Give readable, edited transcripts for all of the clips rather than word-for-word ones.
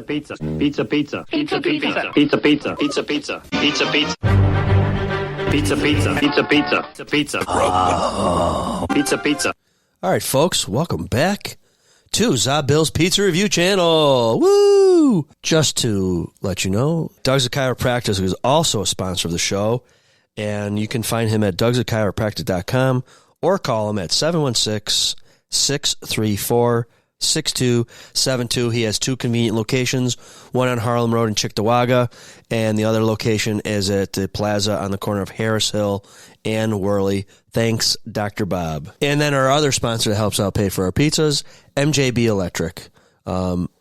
Pizza, pizza, pizza, pizza, pizza, pizza, pizza, pizza, pizza, pizza, pizza, pizza, pizza, pizza, pizza, pizza, pizza, pizza. All right, folks, welcome back to ZaBill's Pizza Review Channel. Woo! Just to let you know, Doug's a Chiropractic is also a sponsor of the show, and you can find him at dougsachiropractic.com or call him at 716-634-6272. He has two convenient locations, one on Harlem Road in Cheektowaga, and the other location is at the plaza on the corner of Harris Hill and Worley. Thanks, Dr. Bob. And then our other sponsor that helps out pay for our pizzas, MJB Electric.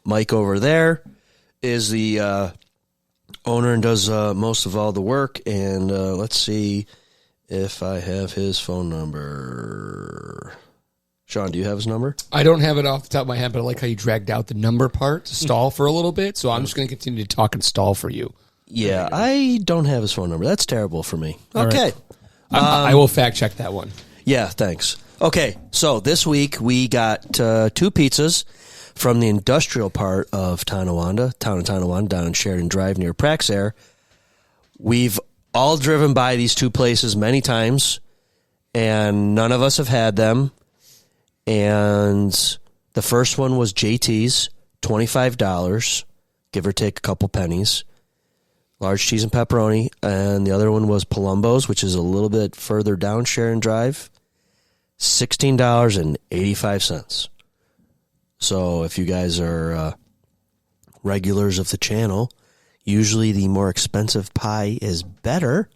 Mike over there is the owner and does most of all the work. And let's see if I have his phone number. Sean, do you have his number? I don't have it off the top of my head, but I like how you dragged out the number part to stall for a little bit. So I'm just going to continue to talk and stall for you. Yeah, I don't have his phone number. That's terrible for me. Okay. Right. I will fact check that one. Yeah, thanks. Okay, so this week we got two pizzas from the industrial part of town of Tonawanda, down in Sheridan Drive near Praxair. We've all driven by these two places many times, and none of us have had them. And the first one was JT's, $25, give or take a couple pennies. Large cheese and pepperoni. And the other one was Palumbo's, which is a little bit further down Sheridan Drive, $16.85. So if you guys are regulars of the channel, usually the more expensive pie is better,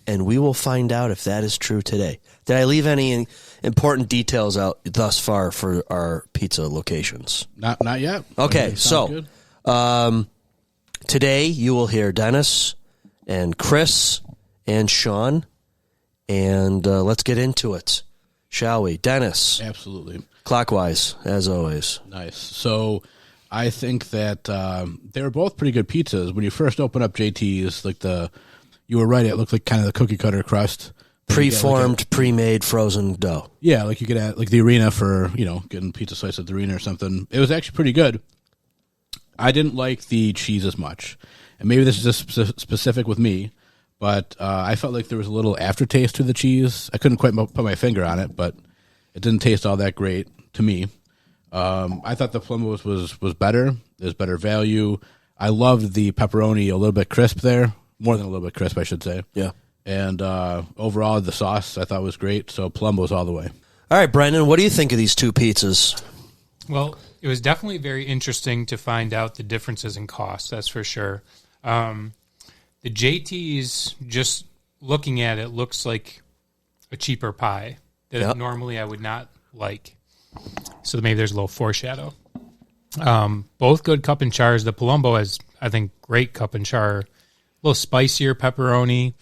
and we will find out if that is true today. Did I leave any important details out thus far for our pizza locations? Not yet. Okay, so today you will hear Dennis and Chris and Sean, and let's get into it, shall we? Dennis. Absolutely. Clockwise, as always. Nice. So I think that they were both pretty good pizzas. When you first open up JT's, you were right, it looked like kind of the cookie cutter crust. Preformed, pre-made frozen dough. Yeah, like you could add, like the arena for, getting pizza slice at the arena or something. It was actually pretty good. I didn't like the cheese as much. And maybe this is just specific with me, but I felt like there was a little aftertaste to the cheese. I couldn't quite put my finger on it, but it didn't taste all that great to me. I thought the Palumbo was better. It was better value. I loved the pepperoni a little bit crisp there. More than a little bit crisp, I should say. Yeah. And overall, the sauce I thought was great. So Palumbo's all the way. All right, Brendan, what do you think of these two pizzas? Well, it was definitely very interesting to find out the differences in cost, that's for sure. The JT's, just looking at it, looks like a cheaper pie that normally I would not like. So maybe there's a little foreshadow. Both good cup and chars. The Palumbo has, I think, great cup and char. A little spicier pepperoni.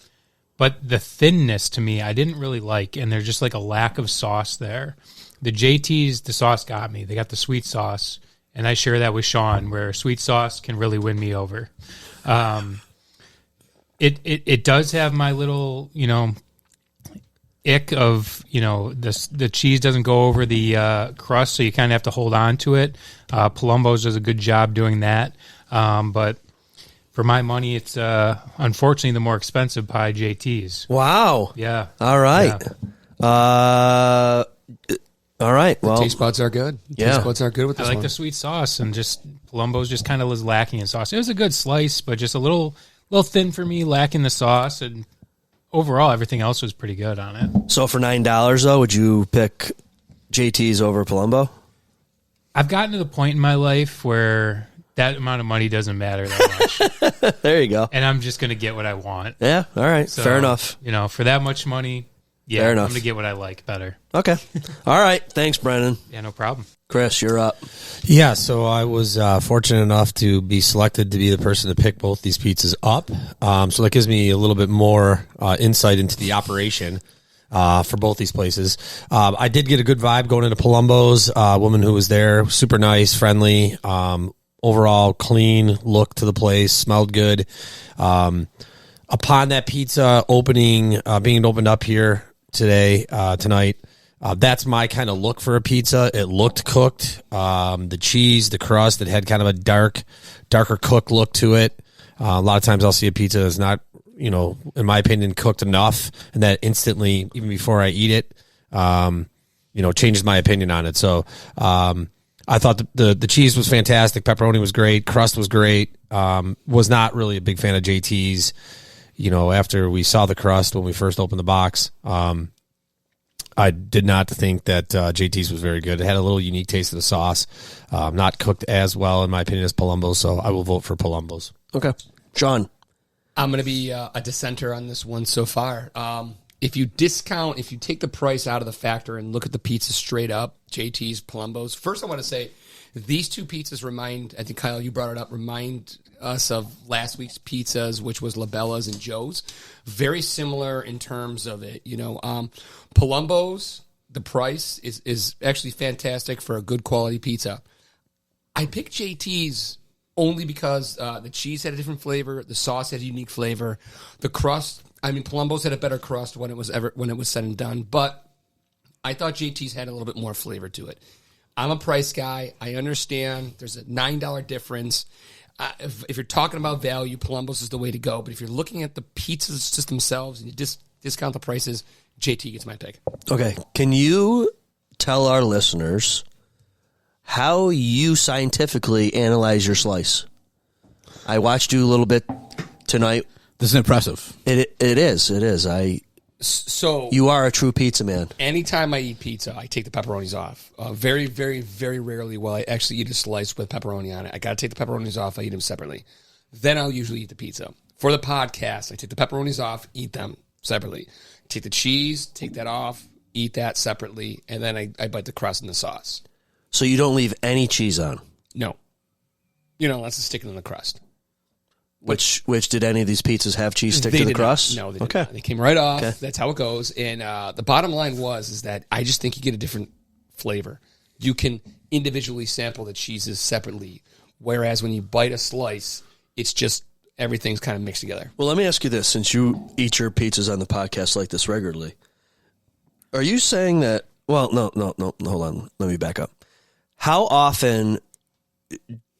But the thinness, to me, I didn't really like, and there's just like a lack of sauce there. The JT's, the sauce got me. They got the sweet sauce, and I share that with Sean, where sweet sauce can really win me over. It does have my little, ick of, the cheese doesn't go over the crust, so you kind of have to hold on to it. Palumbo's does a good job doing that, but for my money, it's unfortunately the more expensive pie, JT's. Wow. Yeah. All right. Yeah. All right. Well, the taste buds are good. Taste buds are good with this I like one. the sweet sauce, and just Palumbo's just kind of was lacking in sauce. It was a good slice, but just a little thin for me, lacking the sauce, and overall everything else was pretty good on it. So for $9, though, would you pick JT's over Palumbo? I've gotten to the point in my life where that amount of money doesn't matter that much. There you go. And I'm just going to get what I want. Yeah, all right. So, fair enough. For that much money, fair enough. I'm going to get what I like better. Okay. All right. Thanks, Brendan. Yeah, no problem. Chris, you're up. Yeah, so I was fortunate enough to be selected to be the person to pick both these pizzas up. So that gives me a little bit more insight into the operation for both these places. I did get a good vibe going into Palumbo's. Woman who was there, super nice, friendly, overall clean look to the place, smelled good. Upon that pizza opening, being opened up here tonight, That's my kind of look for a pizza. It looked cooked. The cheese, the crust, it had kind of a darker cooked look to it. A lot of times I'll see a pizza that's not, in my opinion, cooked enough, and that instantly, even before I eat it, changes my opinion on it. So I thought the cheese was fantastic. Pepperoni was great. Crust was great. Was not really a big fan of JT's. After we saw the crust when we first opened the box, I did not think that JT's was very good. It had a little unique taste of the sauce. Not cooked as well, in my opinion, as Palumbo's, so I will vote for Palumbo's. Okay. John. I'm going to be a dissenter on this one so far. If you take the price out of the factor and look at the pizza straight up, JT's, Palumbo's, first I want to say these two pizzas I think, Kyle, you brought it up, remind us of last week's pizzas, which was Labella's and Joe's. Very similar in terms of it. Palumbo's, the price is actually fantastic for a good quality pizza. I picked JT's only because the cheese had a different flavor, the sauce had a unique flavor, the crust. Palumbo's had a better crust when it was said and done, but I thought JT's had a little bit more flavor to it. I'm a price guy. I understand there's a $9 difference. If you're talking about value, Palumbo's is the way to go. But if you're looking at the pizzas just themselves and you discount the prices, JT gets my pick. Okay. Can you tell our listeners how you scientifically analyze your slice? I watched you a little bit tonight. This is impressive. It is. So you are a true pizza man. Anytime I eat pizza, I take the pepperonis off. Very, very, very rarely will I actually eat a slice with pepperoni on it. I got to take the pepperonis off. I eat them separately. Then I'll usually eat the pizza. For the podcast, I take the pepperonis off, eat them separately. Take the cheese, take that off, eat that separately, and then I bite the crust and the sauce. So you don't leave any cheese on? No. Unless it's sticking in the crust. Which did any of these pizzas have cheese stick to the crust? No, they did not. They came right off. Okay. That's how it goes. And the bottom line is that I just think you get a different flavor. You can individually sample the cheeses separately, whereas when you bite a slice, it's just everything's kind of mixed together. Well, let me ask you this: since you eat your pizzas on the podcast like this regularly, are you saying that? Well, no. Hold on. Let me back up. How often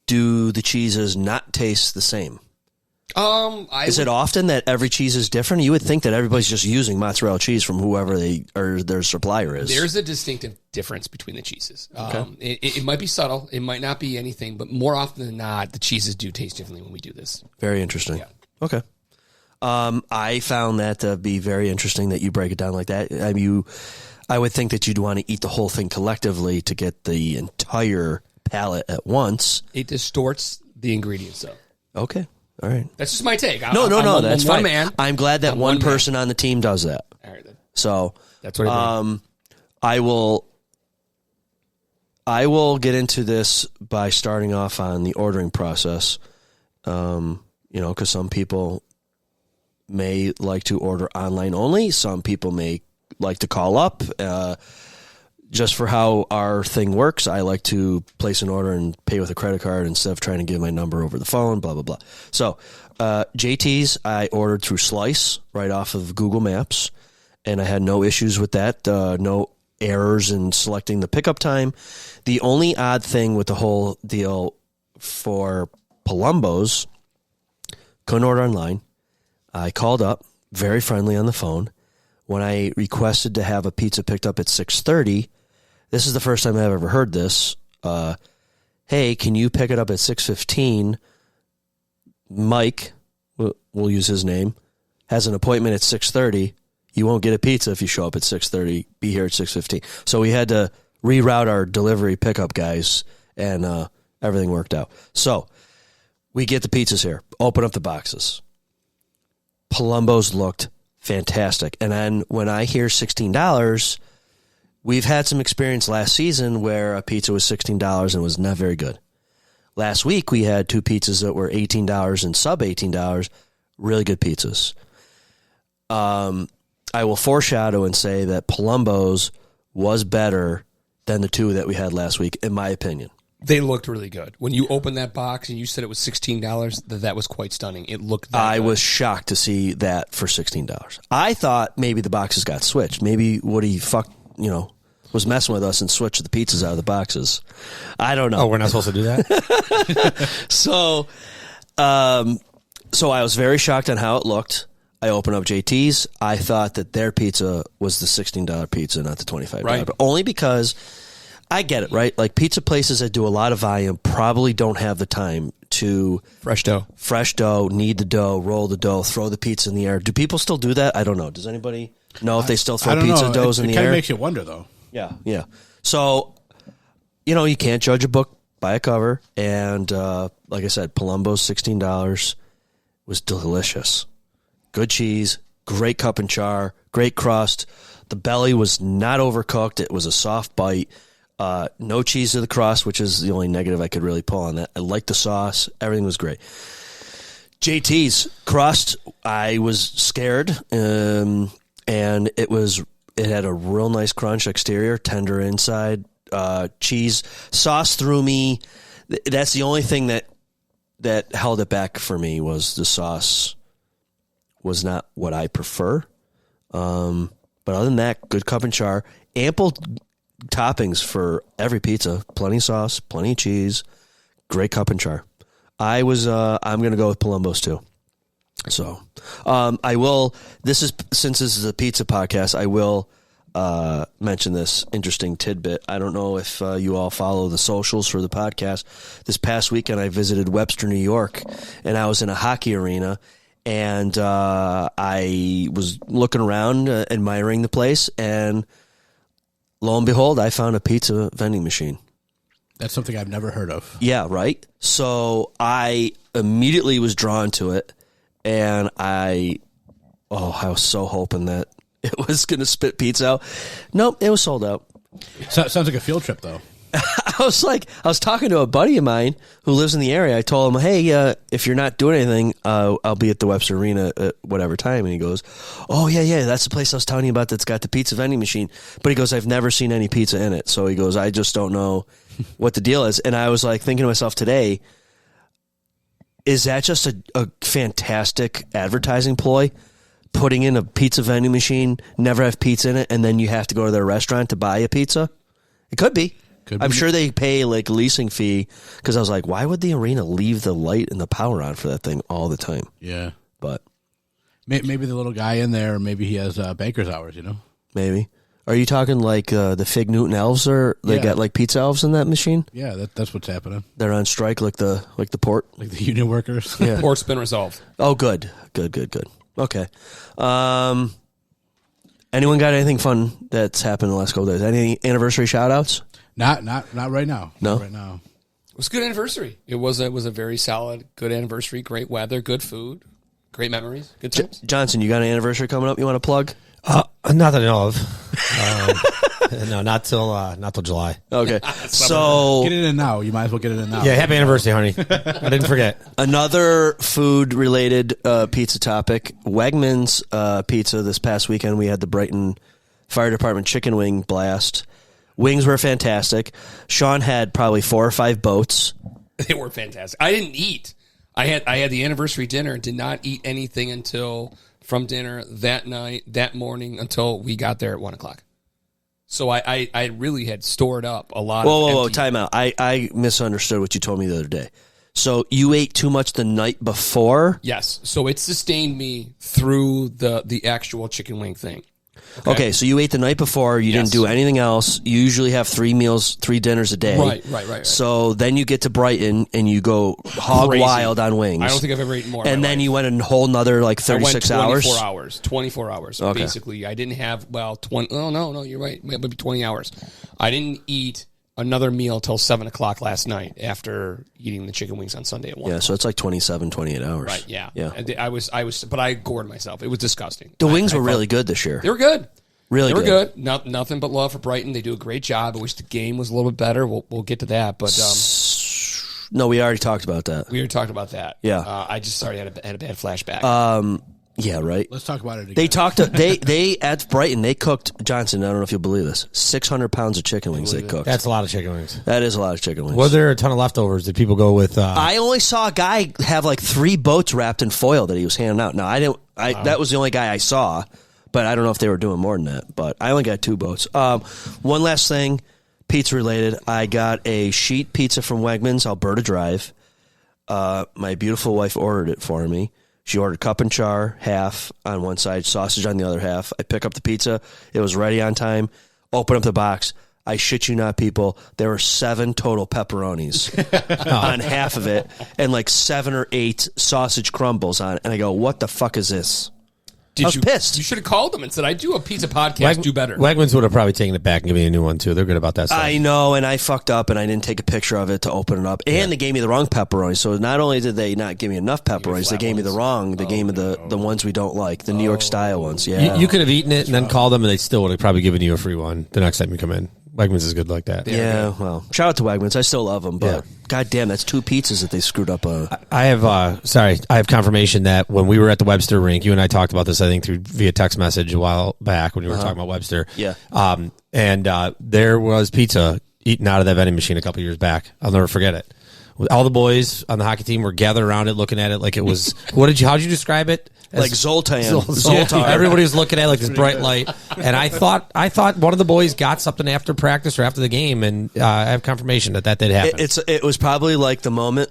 do the cheeses not taste the same? Is it often that every cheese is different? You would think that everybody's just using mozzarella cheese from whoever their supplier is. There's a distinctive difference between the cheeses. Okay. It might be subtle. It might not be anything, but more often than not, the cheeses do taste differently when we do this. Very interesting. Yeah. Okay. I found that to be very interesting that you break it down like that. I would think that you'd want to eat the whole thing collectively to get the entire palette at once. It distorts the ingredients, though. Okay. All right. That's just my take. No, that's fine. Man. I'm glad that one person on the team does that. All right, then. So that's what I will get into this by starting off on the ordering process. Because some people may like to order online only. Some people may like to call up. Just for how our thing works, I like to place an order and pay with a credit card instead of trying to give my number over the phone, blah, blah, blah. So JT's, I ordered through Slice right off of Google Maps, and I had no issues with that, no errors in selecting the pickup time. The only odd thing with the whole deal for Palumbo's, couldn't order online. I called up, very friendly on the phone. When I requested to have a pizza picked up at 6:30, this is the first time I've ever heard this. Hey, can you pick it up at 6:15? Mike, we'll use his name, has an appointment at 6:30. You won't get a pizza if you show up at 6:30. Be here at 6:15. So we had to reroute our delivery pickup guys, and everything worked out. So we get the pizzas here. Open up the boxes. Palumbo's looked fantastic. And then when I hear $16, we've had some experience last season where a pizza was $16 and was not very good. Last week, we had two pizzas that were $18 and sub $18, really good pizzas. I will foreshadow and say that Palumbo's was better than the two that we had last week, in my opinion. They looked really good. When you opened that box and you said it was $16, that was quite stunning. It looked that I good. was shocked to see that for $16. I thought maybe the boxes got switched. Maybe Woody was messing with us and switched the pizzas out of the boxes. I don't know. Oh, we're not supposed to do that? So I was very shocked on how it looked. I opened up JT's. I thought that their pizza was the $16 pizza, not the $25. Right. But only because I get it, right? Like pizza places that do a lot of volume probably don't have the time to Fresh dough, knead the dough, roll the dough, throw the pizza in the air. Do people still do that? I don't know. Does anybody know if they still throw pizza doughs in the It kind air? of makes you wonder, though. Yeah. So, you can't judge a book by a cover. And like I said, Palumbo's $16 was delicious. Good cheese, great cup and char, great crust. The belly was not overcooked. It was a soft bite. No cheese to the crust, which is the only negative I could really pull on that. I liked the sauce. Everything was great. JT's crust, I was scared. And it had a real nice crunch exterior, tender inside. Cheese. Sauce threw me. That's the only thing that held it back for me was the sauce was not what I prefer. But other than that, good cup and char. Ample toppings for every pizza. Plenty of sauce, plenty of cheese. Great cup and char. I'm going to go with Palumbo's too. So I will, since this is a pizza podcast, I will mention this interesting tidbit. I don't know if you all follow the socials for the podcast. This past weekend, I visited Webster, New York, and I was in a hockey arena. And I was looking around, admiring the place, and lo and behold, I found a pizza vending machine. That's something I've never heard of. Yeah, right? So I immediately was drawn to it, and I was so hoping that it was going to spit pizza out. Nope, it was sold out. Sounds like a field trip, though. I was talking to a buddy of mine who lives in the area. I told him, hey, if you're not doing anything, I'll be at the Webster Arena at whatever time. And he goes, oh, yeah, that's the place I was telling you about that's got the pizza vending machine. But he goes, I've never seen any pizza in it. So he goes, I just don't know what the deal is. And I was like thinking to myself today, is that just a fantastic advertising ploy? Putting in a pizza vending machine, never have pizza in it, and then you have to go to their restaurant to buy a pizza? It could be. I'm sure they pay like leasing fee, because I was like, why would the arena leave the light and the power on for that thing all the time? Yeah. But maybe the little guy in there, maybe he has banker's hours, Maybe. Are you talking like the Fig Newton elves, or they got like pizza elves in that machine? Yeah, that's what's happening. They're on strike like the port? Like the union workers? Yeah. Port's been resolved. Oh, good. Okay. Anyone got anything fun that's happened in the last couple days? Any anniversary shout-outs? Not right now. No? Not right now. It was a good anniversary. It was a very solid, good anniversary. Great weather, good food, great memories, good times. Johnson, you got an anniversary coming up you want to plug? Not that I know of. No, not till July. Okay. So Get it in now. You might as well get it in now. Yeah, happy anniversary, honey. I didn't forget. another food-related pizza topic. Wegmans pizza this past weekend. We had the Brighton Fire Department chicken wing blast. Wings were fantastic. Sean had probably 4 or 5 boats. They were fantastic. I didn't eat. I had the anniversary dinner and did not eat anything until from dinner that night, that morning, until we got there at 1:00. So I really had stored up a lot. Whoa, time out. I misunderstood what you told me the other day. So you ate too much the night before? Yes. So it sustained me through the actual chicken wing thing. Okay, so you ate the night before. You didn't do anything else. You usually have 3 meals, 3 dinners a day. Right. So then you get to Brighton and you go hog Crazy. wild on wings. I don't think I've ever eaten more. And then you went a whole nother like 36 hours? 24 hours. Okay. Basically, I didn't have, 20. Oh, no, you're right. Maybe 20 hours. I didn't eat another meal till 7:00 last night after eating the chicken wings on Sunday at 1:00. Yeah, so it's like 27, 28 hours. Right, yeah. Yeah. And I was, but I gored myself. It was disgusting. The wings were really good this year. They were good. Really They were good. good. Nothing but love for Brighton. They do a great job. I wish the game was a little bit better. We'll get to that. But No, we already talked about that. we already talked about that. Yeah. I just had a bad flashback. Yeah, right. Let's talk about it again. They talked. They at Brighton. They cooked Johnson. I don't know if you'll believe this. 600 pounds of chicken wings they cooked. That's a lot of chicken wings. That is a lot of chicken wings. Was there a ton of leftovers? Did people go with? I only saw a guy have like 3 boats wrapped in foil that he was handing out. Now I didn't. That was the only guy I saw. but I don't know if they were doing more than that. But I only got 2 boats. One last thing, pizza related. I got a sheet pizza from Wegmans, Alberta Drive. My beautiful wife ordered it for me. She ordered cup and char, half on one side, sausage on the other half. I pick up the pizza. It was ready on time. Open up the box. I shit you not, people. There were 7 total pepperonis on half of it and like 7 or 8 sausage crumbles on it. And I go, what the fuck is this? I was pissed. You should have called them and said, I do a pizza podcast, do better. Wegmans would have probably taken it back and given you a new one, too. They're good about that stuff. I know, and I fucked up, and I didn't take a picture of it to open it up. And they gave me the wrong pepperoni. So not only did they not give me enough pepperonis, they gave me the wrong. They gave me the ones we don't like, the New York style ones. Yeah, You could have eaten it and then called them, and they still would have probably given you a free one the next time you come in. Wegmans is good like that. Yeah, well, shout out to Wegmans. I still love them, but goddamn, that's 2 pizzas that they screwed up. I have confirmation that when we were at the Webster rink, you and I talked about this, I think, via text message a while back when we were talking about Webster. Yeah. And there was pizza eaten out of that vending machine a couple years back. I'll never forget it. All the boys on the hockey team were gathered around it, looking at it like it was. How'd you describe it? Like Zoltan. Zoltar. Everybody was looking at it like this bright light. And I thought one of the boys got something after practice or after the game, and I have confirmation that did happen. It was probably like the moment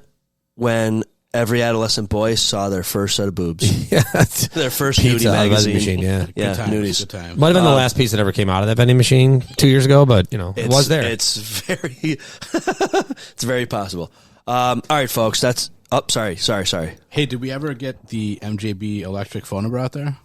when every adolescent boy saw their first set of boobs. Their first pizza nudie magazine. Machine, yeah. Yeah, Nudies. nudies. Might have been the last piece that ever came out of that vending machine 2 years ago, but it was there. It's very, it's very possible. All right, folks. That's. Oh, sorry. Hey, did we ever get the MJB electric phone number out there?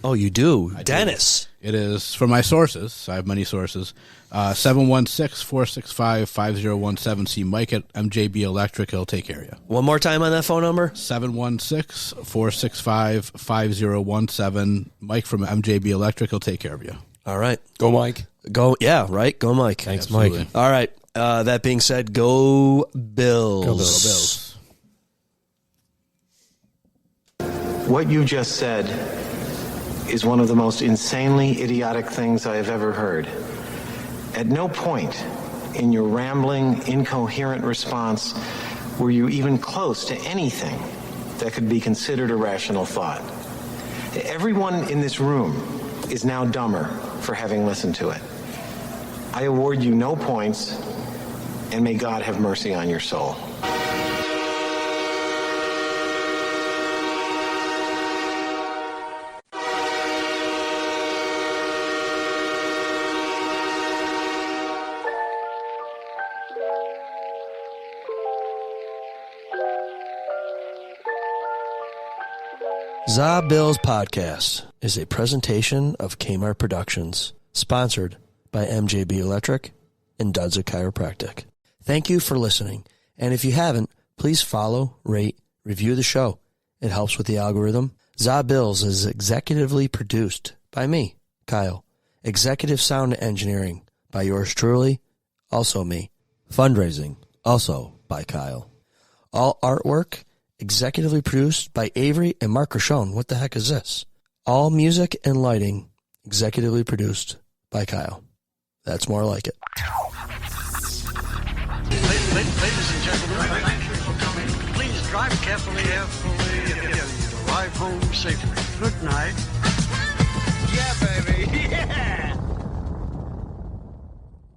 Oh, you do, Dennis. It is from my sources. I have many sources. 716-465-5017. See Mike at MJB Electric. He'll take care of you. One more time on that phone number. 716-465-5017. Mike from MJB Electric. He'll take care of you. All right. Go, Mike. Go. Yeah. Right. Go, Mike. Thanks, Absolutely. Mike. All right. That being said, go Bills. Go Bills. What you just said is one of the most insanely idiotic things I have ever heard. At no point in your rambling, incoherent response were you even close to anything that could be considered a rational thought. Everyone in this room is now dumber for having listened to it. I award you no points, and may God have mercy on your soul. ZaBillsPodcast is a presentation of Kmart Productions, sponsored by MJB Electric and Dudza Chiropractic. Thank you for listening, and if you haven't, please follow, rate, review the show. It helps with the algorithm. ZaBills is executively produced by me, Kyle. Executive sound engineering by yours truly, also me. Fundraising, also by Kyle. All artwork executively produced by Avery and Mark Rochon. What the heck is this? All music and lighting executively produced by Kyle. That's more like it. Ladies and gentlemen, please drive carefully and arrive home safely. Good night. Yeah, baby. Yeah.